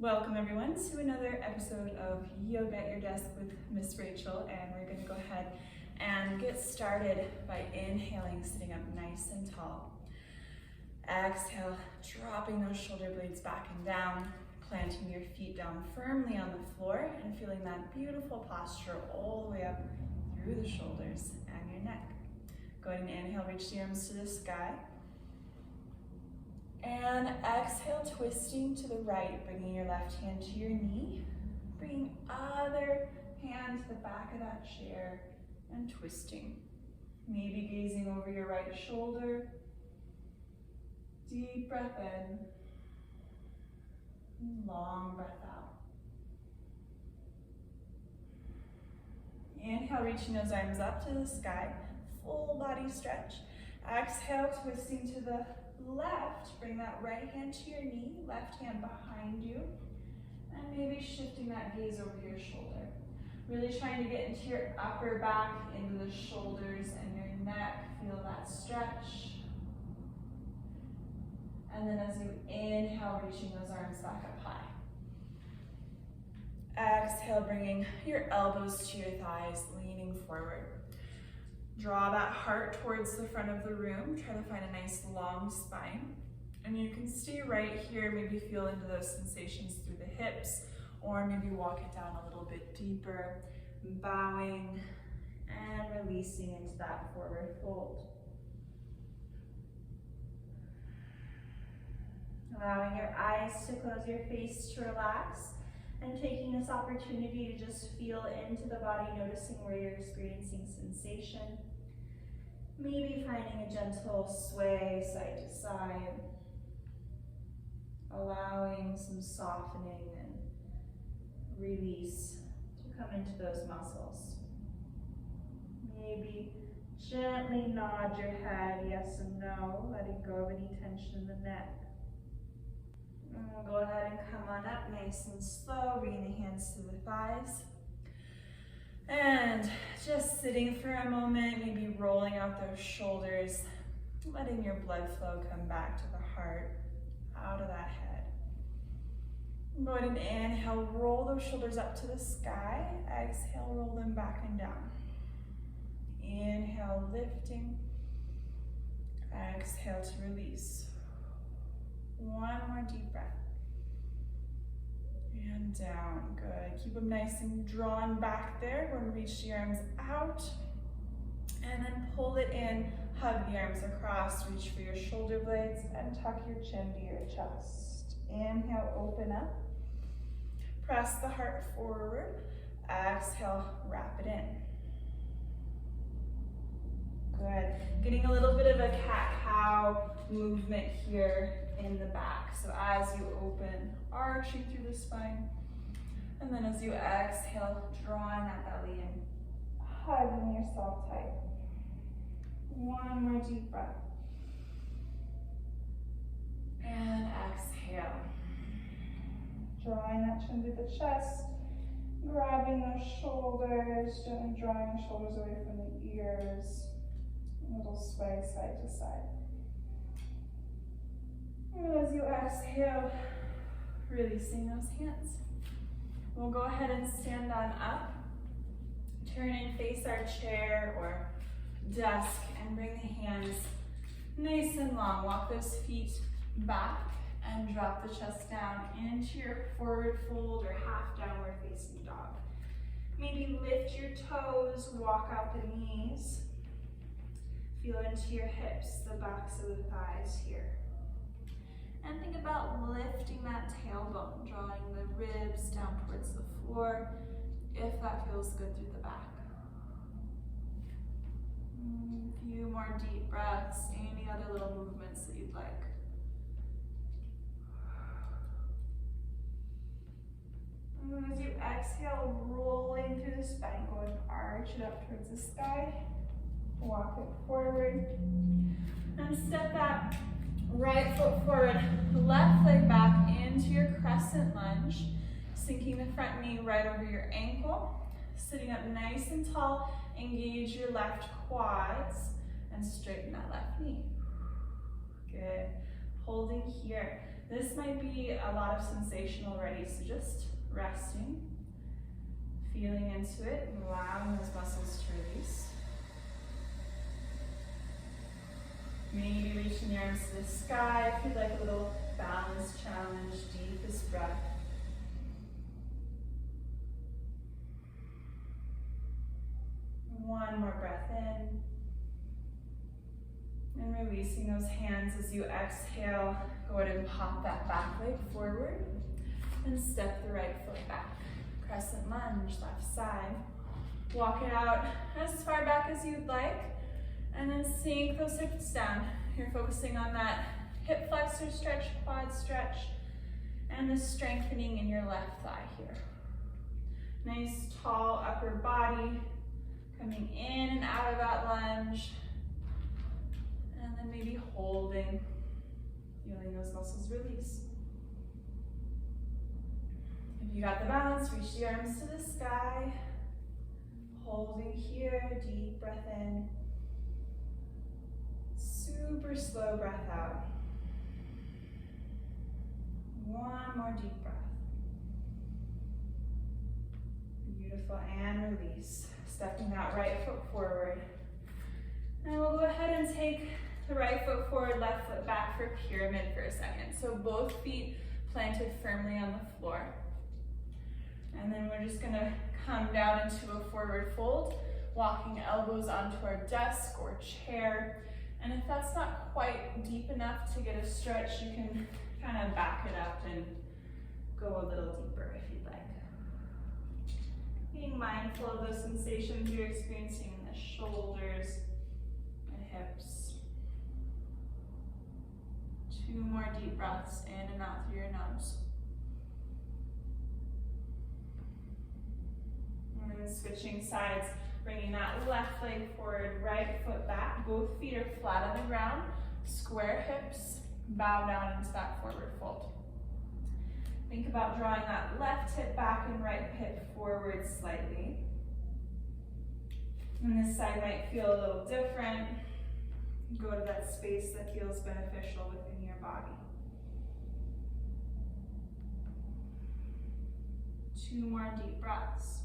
Welcome everyone to another episode of Yoga at Your Desk with Miss Rachel, and we're going to go ahead and get started by inhaling, sitting up nice and tall. Exhale, dropping those shoulder blades back and down, planting your feet down firmly on the floor and feeling that beautiful posture all the way up through the shoulders and your neck. Go ahead and inhale, reach the arms to the sky. And exhale, twisting to the right, bringing your left hand to your knee, bringing other hand to the back of that chair and twisting. Maybe gazing over your right shoulder. Deep breath in, long breath out. Inhale, reaching those arms up to the sky, full body stretch. Exhale, twisting to the left, bring that right hand to your knee, left hand behind you, and maybe shifting that gaze over your shoulder. Really trying to get into your upper back, into the shoulders and your neck. Feel that stretch. And then as you inhale, reaching those arms back up high. Exhale, bringing your elbows to your thighs, leaning forward. Draw that heart towards the front of the room. Try to find a nice long spine. And you can stay right here, maybe feel into those sensations through the hips, or maybe walk it down a little bit deeper, bowing and releasing into that forward fold. Allowing your eyes to close, your face to relax, and taking this opportunity to just feel into the body, noticing where you're experiencing sensation. Maybe finding a gentle sway side to side, allowing some softening and release to come into those muscles. Maybe gently nod your head, yes and no, letting go of any tension in the neck. And we'll go ahead and come on up nice and slow, bringing the hands to the thighs. And just sitting for a moment, maybe rolling out those shoulders, letting your blood flow come back to the heart, out of that head. Go ahead and inhale, roll those shoulders up to the sky. Exhale, roll them back and down. Inhale, lifting. Exhale to release. One more deep breath. And down, good. Keep them nice and drawn back there. We're going to reach the arms out and then pull it in, hug the arms across, reach for your shoulder blades and tuck your chin to your chest. Inhale, open up. Press the heart forward. Exhale, wrap it in. Good. Getting a little bit of a cat-cow movement here in the back. So as you open, arching through the spine, and then as you exhale, drawing that belly in, hugging yourself tight. One more deep breath. And exhale. Drawing that chin to the chest, grabbing those shoulders, gently drawing the shoulders away from the ears. A little sway side to side. And as you exhale, releasing those hands. We'll go ahead and stand on up. Turn and face our chair or desk and bring the hands nice and long. Walk those feet back and drop the chest down into your forward fold or half downward facing dog. Maybe lift your toes, walk out the knees. Feel into your hips, the backs of the thighs here. And think about lifting that tailbone, drawing the ribs down towards the floor, if that feels good through the back. A few more deep breaths, any other little movements that you'd like. And as you exhale, rolling through the spine, go and arch it up towards the sky. Walk it forward. And step that right foot forward, left leg back into your crescent lunge, sinking the front knee right over your ankle, sitting up nice and tall, engage your left quads, and straighten that left knee. Good. Holding here. This might be a lot of sensation already, so just resting, feeling into it, and allowing those muscles to release. Maybe reaching your arms to the sky if you'd like a little balance challenge, deepest breath. One more breath in. And releasing those hands as you exhale. Go ahead and pop that back leg forward and step the right foot back. Crescent lunge, left side. Walk it out as far back as you'd like. And then sink those hips down. You're focusing on that hip flexor stretch, quad stretch, and the strengthening in your left thigh here. Nice tall upper body, coming in and out of that lunge. And then maybe holding, feeling those muscles release. If you got the balance, reach the arms to the sky. Holding here, deep breath in. Super slow breath out. One more deep breath. Beautiful, and release. Stepping that right foot forward. And we'll go ahead and take the right foot forward, left foot back for pyramid for a second. So both feet planted firmly on the floor. And then we're just gonna come down into a forward fold, walking elbows onto our desk or chair. And if that's not quite deep enough to get a stretch, you can kind of back it up and go a little deeper if you'd like. Being mindful of those sensations you're experiencing in the shoulders and hips. 2 more deep breaths in and out through your nose. And then switching sides, bringing that left leg forward, right foot back. Both feet are flat on the ground, square hips, bow down into that forward fold. Think about drawing that left hip back and right hip forward slightly. And this side might feel a little different. Go to that space that feels beneficial within your body. 2 more deep breaths.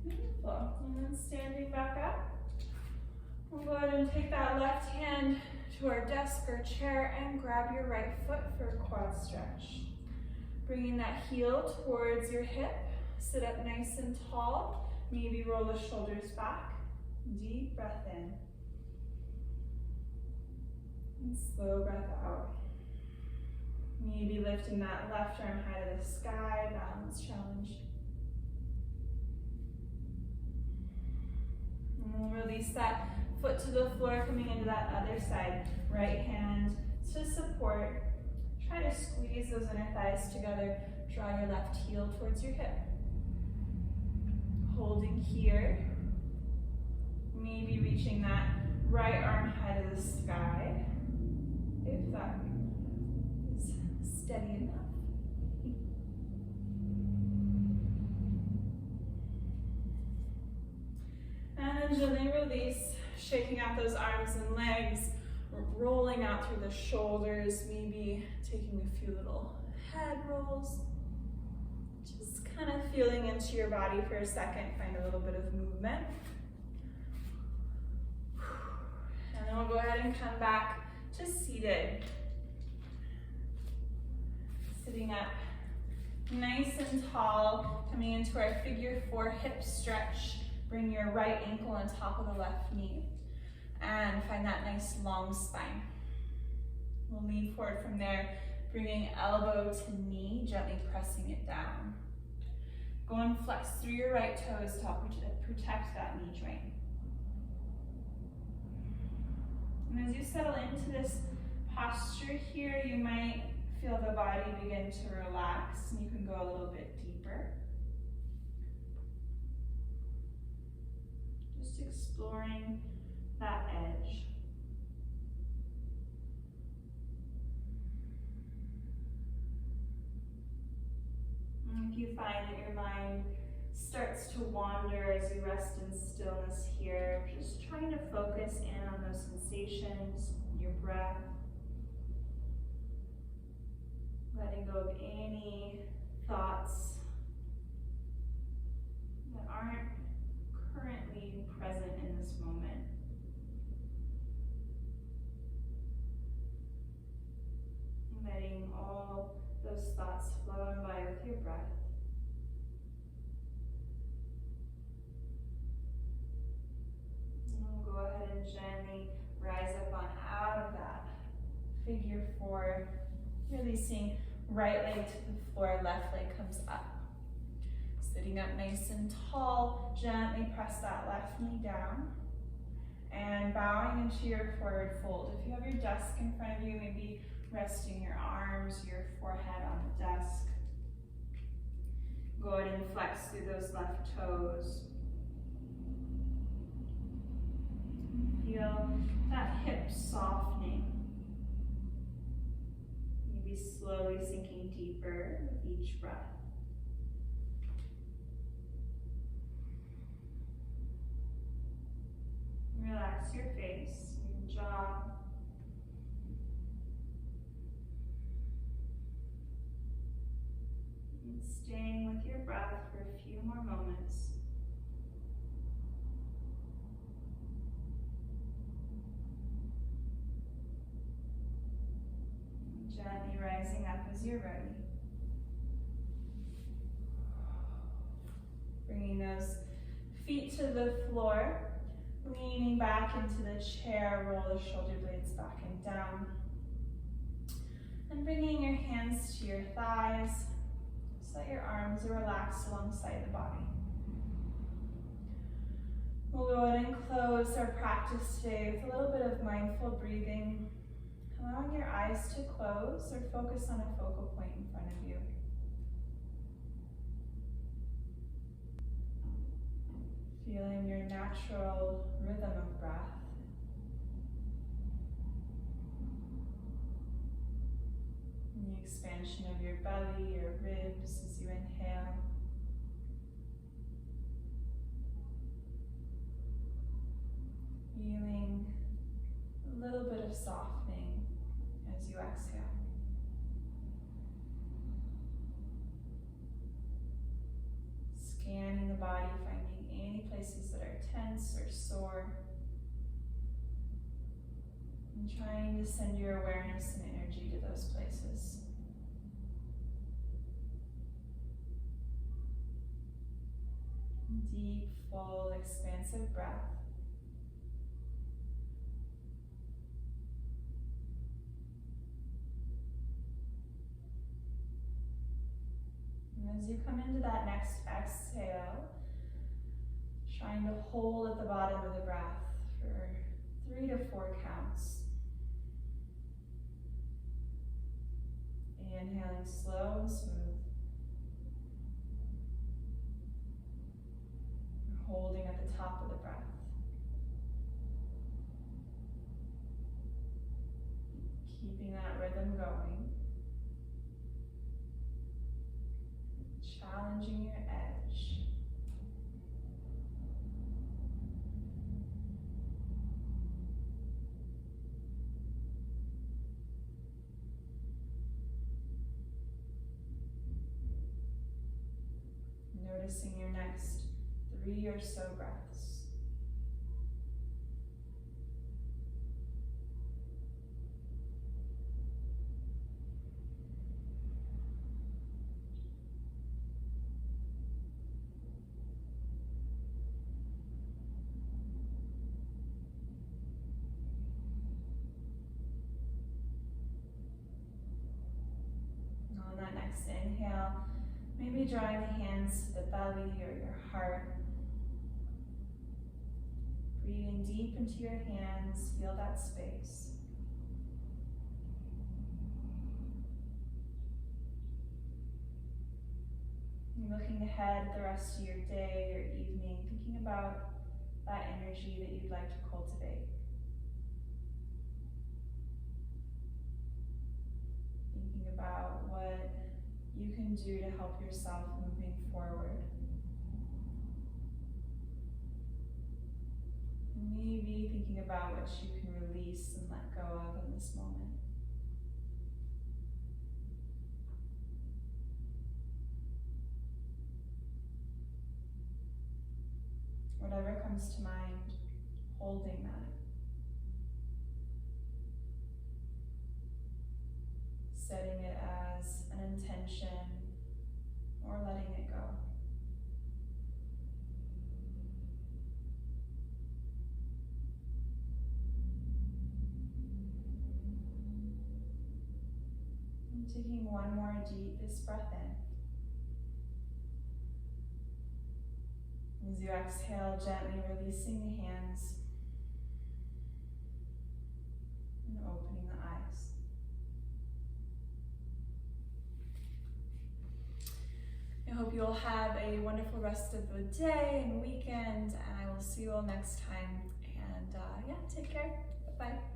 Beautiful. And then standing back up, we'll go ahead and take that left hand to our desk or chair and grab your right foot for a quad stretch. Bringing that heel towards your hip, sit up nice and tall, maybe roll the shoulders back. Deep breath in. And slow breath out. Maybe lifting that left arm high to the sky, balance challenge. And we'll release that foot to the floor, coming into that other side. Right hand to support. Try to squeeze those inner thighs together. Draw your left heel towards your hip. Holding here. Maybe reaching that right arm high to the sky, if that is steady enough. And then gently release, shaking out those arms and legs, rolling out through the shoulders, maybe taking a few little head rolls. Just kind of feeling into your body for a second, find a little bit of movement. And then we'll go ahead and come back to seated. Sitting up nice and tall, coming into our figure 4 hip stretch. Bring your right ankle on top of the left knee and find that nice long spine. We'll lean forward from there, bringing elbow to knee, gently pressing it down. Go and flex through your right toes to help protect that knee joint. And as you settle into this posture here, you might feel the body begin to relax, and you can go a little bit deeper. Just exploring that edge. And if you find that your mind starts to wander as you rest in stillness here, just trying to focus in on those sensations, your breath, letting go of any thoughts that aren't currently present in this moment. Letting all those thoughts flow on by with your breath. And we'll go ahead and gently rise up on out of that figure four, releasing right leg to the floor, left leg comes up. Sitting up nice and tall, gently press that left knee down. And bowing into your forward fold. If you have your desk in front of you, maybe resting your arms, your forehead on the desk. Go ahead and flex through those left toes. Feel that hip softening. Maybe slowly sinking deeper with each breath. Relax your face, your jaw. And staying with your breath for a few more moments. Gently rising up as you're ready. Bringing those feet to the floor. Leaning back into the chair, roll the shoulder blades back and down. And bringing your hands to your thighs so that your arms are relaxed alongside the body. We'll go ahead and close our practice today with a little bit of mindful breathing, allowing your eyes to close or focus on a focal point in front of you. Feeling your natural rhythm of breath. And the expansion of your belly, your ribs as you inhale. Feeling a little bit of softening as you exhale. Scanning the body, finding any places that are tense or sore. And trying to send your awareness and energy to those places. Deep, full, expansive breath. And as you come into that next exhale, trying to hold at the bottom of the breath for 3 to 4 counts. Inhaling slow and smooth. Holding at the top of the breath. Keeping that rhythm going. Challenging your edge. Noticing your next 3 or so breaths. On that next inhale, maybe drawing the hands to the belly or your heart. Breathing deep into your hands, feel that space. And looking ahead the rest of your day or evening, thinking about that energy that you'd like to cultivate. Thinking about what you can do to help yourself moving forward. Maybe thinking about what you can release and let go of in this moment. Whatever comes to mind, holding that. Setting it as an intention or letting it go. And taking one more deepest breath in. As you exhale, gently releasing the hands and opening the eyes. I hope you'll have a wonderful rest of the day and weekend, and I will see you all next time. And yeah, take care. Bye-bye.